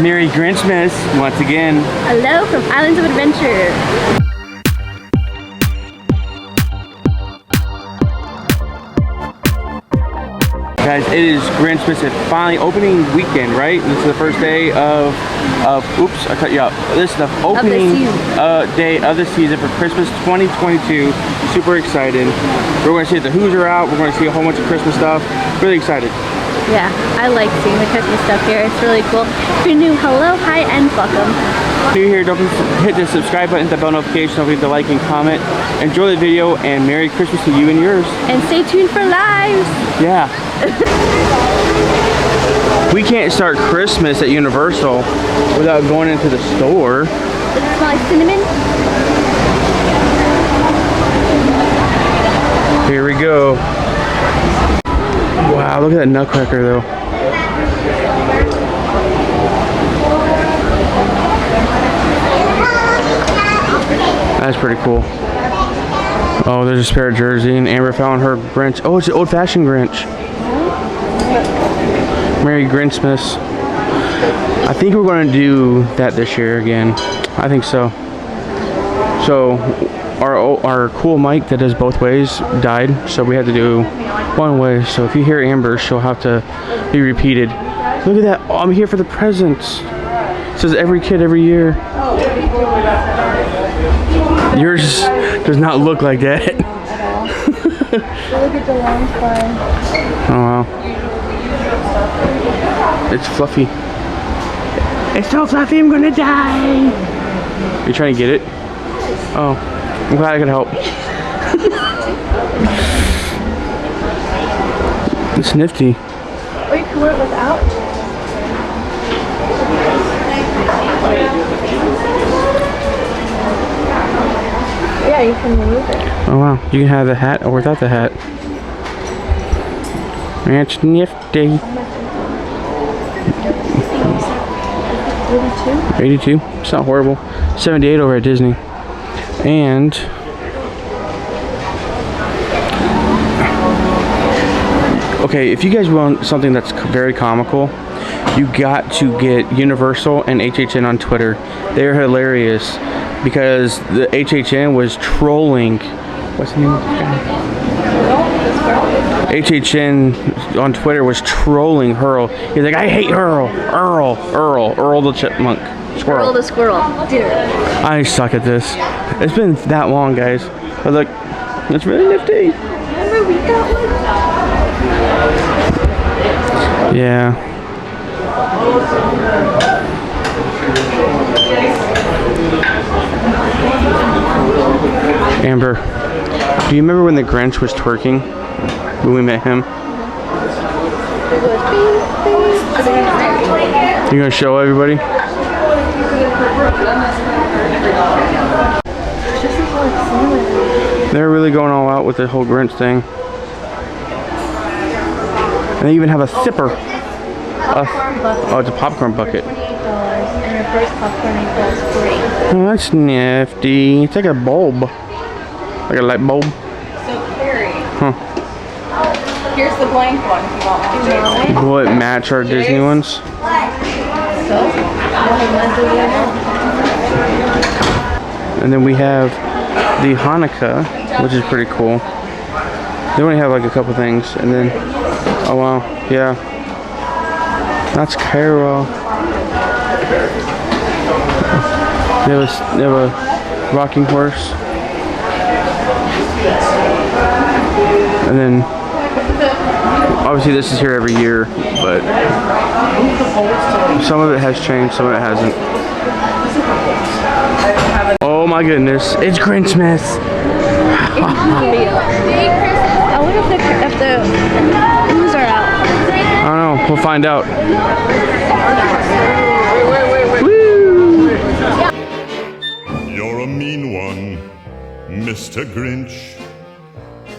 Merry Grinchmas once again. Hello from Islands of Adventure. Guys, it is Grinchmas. It's finally opening weekend, right? This is the first day of oops, I cut you up. This is the opening day of the season for Christmas 2022. Super excited. We're going to see the Who's are out. We're going to see a whole bunch of Christmas stuff. Really excited. Yeah, I like seeing the Christmas stuff here. It's really cool. If you're new, hello, hi, and welcome. If you're here, don't hit the subscribe button, hit the bell notification, don't forget to like and comment. Enjoy the video, and Merry Christmas to you and yours. And stay tuned for lives. Yeah. We can't start Christmas at Universal without going into the store. Does it smell like cinnamon? Here we go. Wow, look at that nutcracker though. That's pretty cool. Oh, there's a spare jersey, and Amber found her Grinch. Oh, it's an old-fashioned Grinch. Merry Grinchmas. I think we're going to do that this year again. I think so. So, our cool mic that does both ways died, so we had to do one way. So if you hear Amber, she'll have to be repeated. Look at that. Oh, I'm here for the presents. It says every kid every year. Yours does not look like that. Look at the lounge bar. Oh wow. It's fluffy. It's so fluffy, I'm gonna die. You trying to get it? Oh, I'm glad I could help. It's nifty. Or you can wear it without. Yeah, you can remove it. Oh wow, you can have the hat or without the hat. That's nifty. 82? It's not horrible. 78 over at Disney. And okay, if you guys want something that's very comical, you got to get Universal and HHN on Twitter. They're hilarious because the HHN was trolling. What's the name of this guy? HHN on Twitter was trolling Earl. He's like, I hate Earl the chipmunk. Squirrel. Earl the squirrel. Dear. I suck at this. It's been that long, guys. But look, it's really nifty. Remember we got one? Yeah. Amber, do you remember when the Grinch was twerking? When we met him? You gonna show everybody? They're really going all out with the whole Grinch thing. And they even have a sipper. Oh, it's a popcorn bucket. And your first popcorn equals free. Oh, that's nifty. It's like a bulb. Like a light bulb. So Carrie. Huh. Here's the blank one if you want one. Will it match our Disney ones? And then we have the Hanukkah, which is pretty cool. They only have like a couple things, and then oh wow, yeah, that's Carol. They have a rocking horse, and then obviously this is here every year, but some of it has changed, some of it hasn't. Oh my goodness, it's Grinchmas! I wonder if the Who's are out. I don't know, we'll find out. Wait. You're a mean one, Mr. Grinch.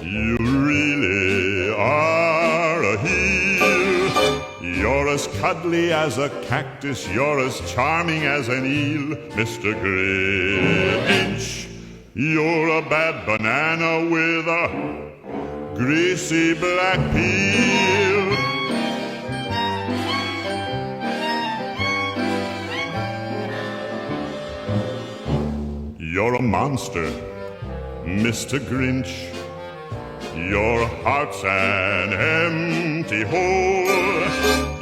You really are a heel. You're as cuddly as a cactus, you're as charming as an eel, Mr. Grinch. You're a bad banana with a greasy black peel. you're a monster, Mr. Grinch. Your heart's an empty hole.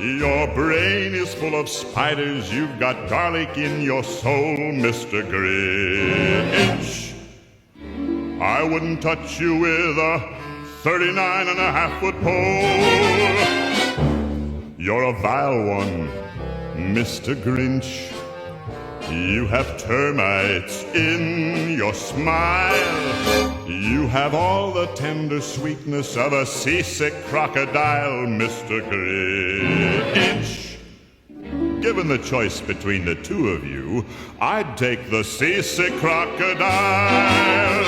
Your brain is full of spiders. You've got garlic in your soul, Mr. Grinch. I wouldn't touch you with a 39.5-foot pole. You're a vile one, Mr. Grinch. You have termites in your smile. You have all the tender sweetness of a seasick crocodile, Mr. Grinch. Given the choice between the two of you, I'd take the seasick crocodile.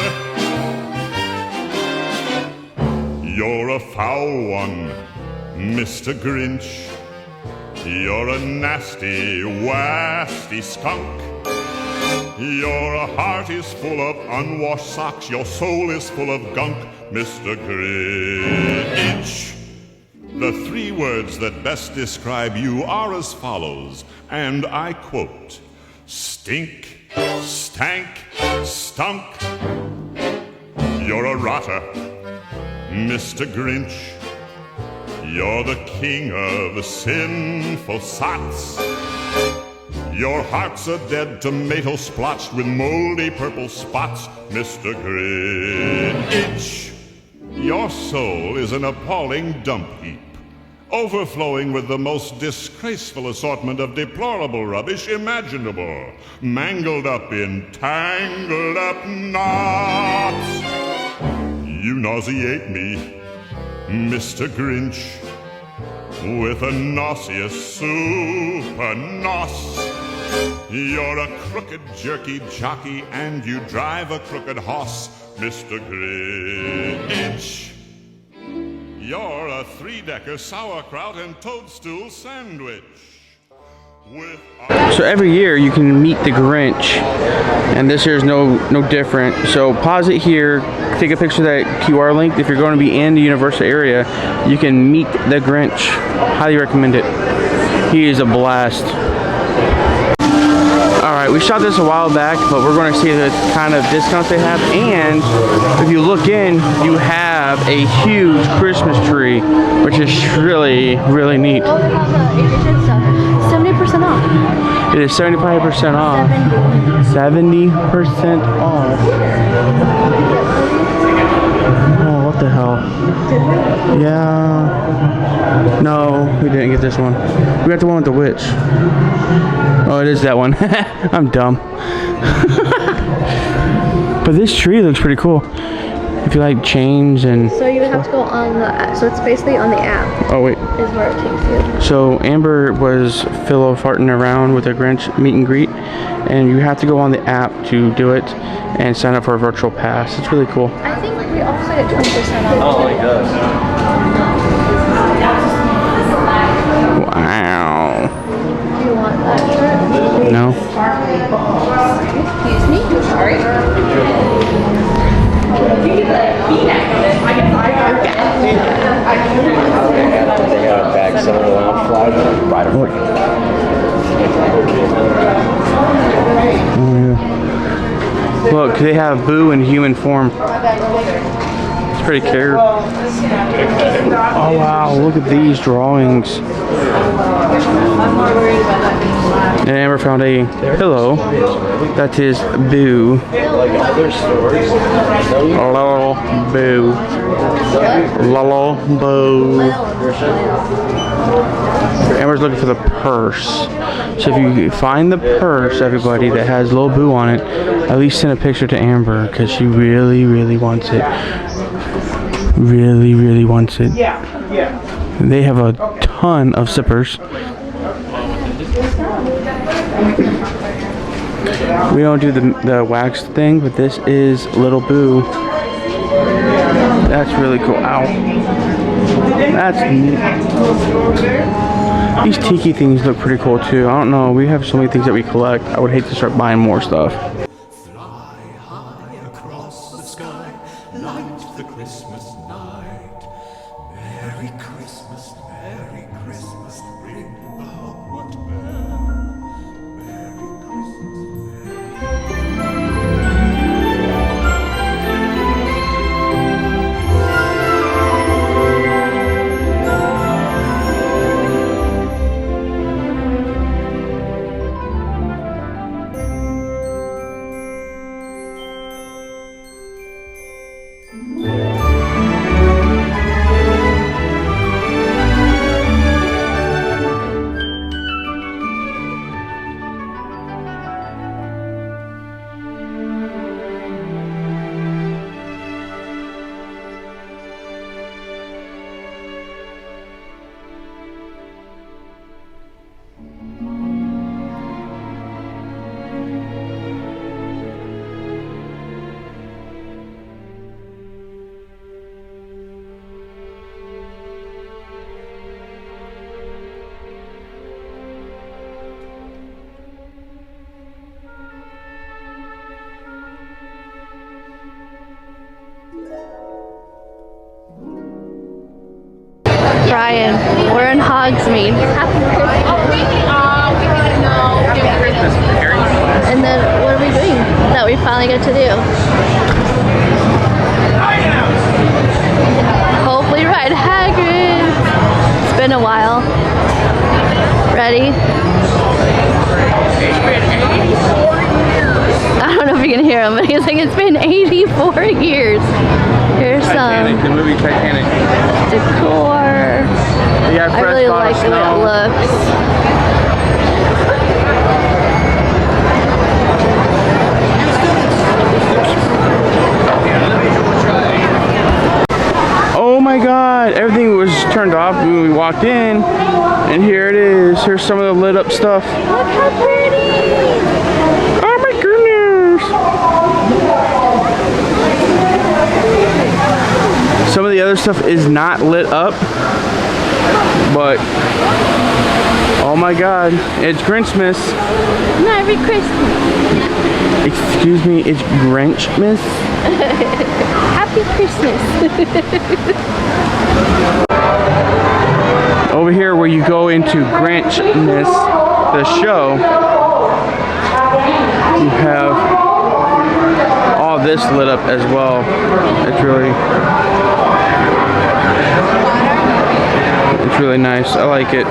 You're a foul one, Mr. Grinch. You're a nasty, wasty skunk. Your heart is full of unwashed socks. Your soul is full of gunk, Mr. Grinch. The 3 words that best describe you are as follows, and I quote: stink, stank, stunk. You're a rotter, Mr. Grinch. You're the king of sinful sots. Your heart's a dead tomato splotched with moldy purple spots, Mr. Grinch. Your soul is an appalling dump heap, overflowing with the most disgraceful assortment of deplorable rubbish imaginable, mangled up in tangled up knots. You nauseate me, Mr. Grinch, with a nauseous super nos. You're a crooked jerky jockey and you drive a crooked hoss, Mr. Grinch. You're a 3-decker sauerkraut and toadstool sandwich. So every year you can meet the Grinch, and this year is no different. So pause it here, take a picture of that QR link. If you're going to be in the Universal area, you can meet the Grinch. Highly recommend it. He is a blast. Alright, we shot this a while back, but we're going to see the kind of discounts they have. And if you look in, you have a huge Christmas tree, which is really, really neat. Oh, they have Asian stuff. 70% off. It is 75% off. 70% off. Oh, what the hell? Yeah. No, we didn't get this one. We got the one with the witch. Oh, it is that one. I'm dumb. But this tree looks pretty cool. If you like chains and... So you would have to go on the... So it's basically on the app. Oh, wait. Is where it takes you. So Amber was farting around with a Grinch meet and greet. And you have to go on the app to do it and sign up for a virtual pass. It's really cool. I think we also get 20% off. Oh my gosh. Wow. Do you want that shirt? No. Excuse me? Sorry. They got a bag set on the lounge flag. Right over here. Oh, yeah. Look, they have Boo in human form. It's pretty cute. Oh wow, look at these drawings. And Amber found a pillow. That is Boo. Like other stores. Hello, Boo. Hello, Boo. Amber's looking for the purse. So if you find the purse, everybody, that has little Boo on it, at least send a picture to Amber because she really, really wants it. Really, really wants it. Yeah. They have a ton of zippers. We don't do the wax thing, but this is Little Boo. That's really cool. Ow. That's neat. These tiki things look pretty cool too. I don't know. We have so many things that we collect. I would hate to start buying more stuff. Fly high across the sky, light the Christmas night. Merry Christmas, ring the Hogwarts bell. Merry Christmas, Hogsmeade. Happy Christmas. And then what are we doing that we finally get to do? Hopefully ride Hagrid. It's been a while. Ready? I don't know if you can hear him, but he's like, it's been 84 years. Here's Titanic, the movie Titanic. Decor. I really like the way it looks. Oh my god, everything was turned off when we walked in, and here it is. Here's some of the lit up stuff. Look how pretty! Oh my goodness! Some of the other stuff is not lit up, but oh my god, it's Grinchmas. Merry Christmas! Excuse me, it's Grinchmas? Happy Christmas! Over here where you go into Grinchmas, the show, you have all this lit up as well. It's really nice. I like it.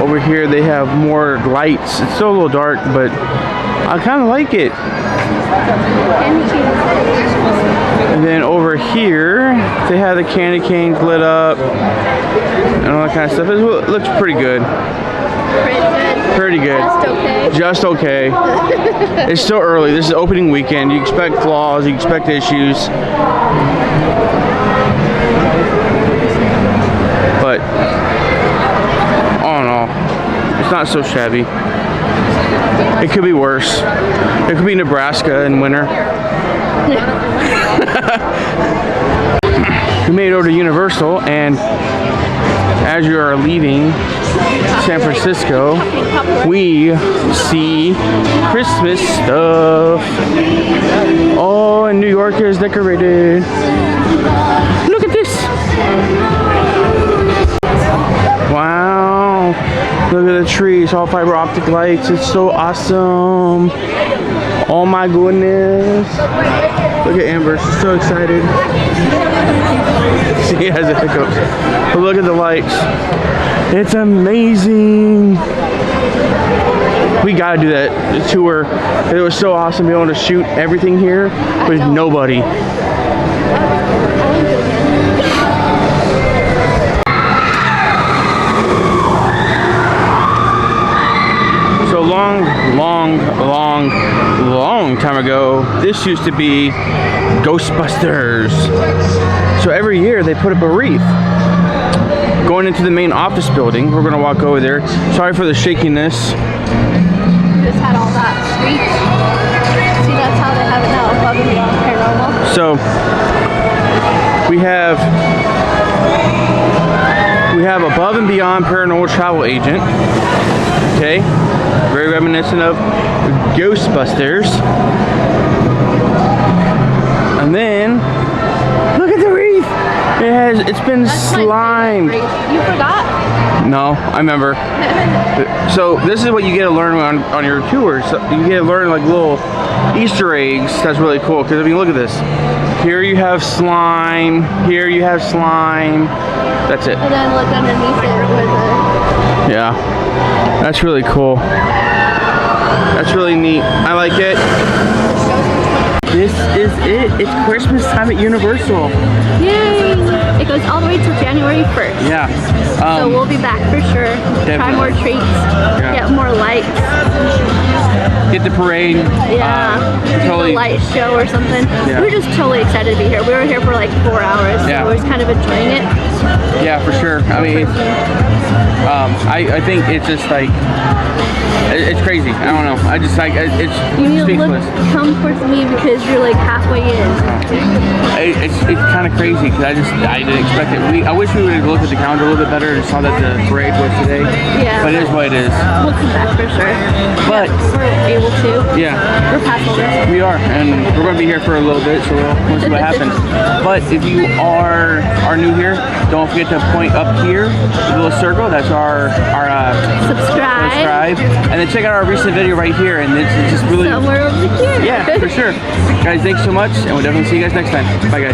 Over here they have more lights. It's still a little dark, but I kind of like it. And then over here they have the candy canes lit up and all that kind of stuff. It looks pretty good. Pretty good. Just okay. It's still early. This is opening weekend. You expect flaws. You expect issues. But all in all, it's not so shabby. It could be worse. It could be Nebraska in winter. We made it over to Universal, and as you are leaving San Francisco, we see Christmas stuff. Oh, and New York is decorated. Look at this. Wow. Look at the trees, all fiber optic lights. It's so awesome. Oh my goodness. Look at Amber, she's so excited. She has the hiccups. But look at the lights. It's amazing. We gotta do that tour. It was so awesome being able to shoot everything here with nobody. So long time ago, this used to be Ghostbusters. So every year they put up a wreath. Going into the main office building, we're gonna walk over there. Sorry for the shakiness. Just had all that street. See, that's how they have it now, above and beyond paranormal. So we have above and beyond paranormal travel agent. Okay, very reminiscent of Ghostbusters. And then look at the wreath. It's been slimed. You forgot? No, I remember. So this is what you get to learn on your tours. So you get to learn like little Easter eggs. That's really cool. Because if you look at this, here you have slime. Here you have slime. That's it. And then look underneath it with the... Yeah, that's really cool. That's really neat. I like it. This is it. It's Christmas time at Universal. Yay! It goes all the way till January 1st. Yeah. So we'll be back for sure. Definitely. Try more treats. Yeah. Get more lights. Get the parade. Yeah. Do Totally. a light show or something. Yeah. We're just totally excited to be here. We were here for like 4 hours. Yeah. So we're just kind of enjoying it. Yeah, for sure. I mean, I think it's just like, it's crazy. I don't know. I just like, it's You need to speechless. come towards me because you're like halfway in. It's kind kind of crazy because I didn't expect it. I wish we would have looked at the calendar a little bit better and saw that the parade was today. Yeah. But it is what it is. We'll come back for sure. But We're able to. yeah, We're past all this. we are, and we're going to be here for a little bit, so we'll see what happens. But if you are new here, don't forget to point up here, the little circle. That's our Subscribe. and then check out our recent video right here, and it's just really Somewhere over here. yeah, for sure. Guys, thanks so much, and we'll definitely see you guys next time. Bye, guys.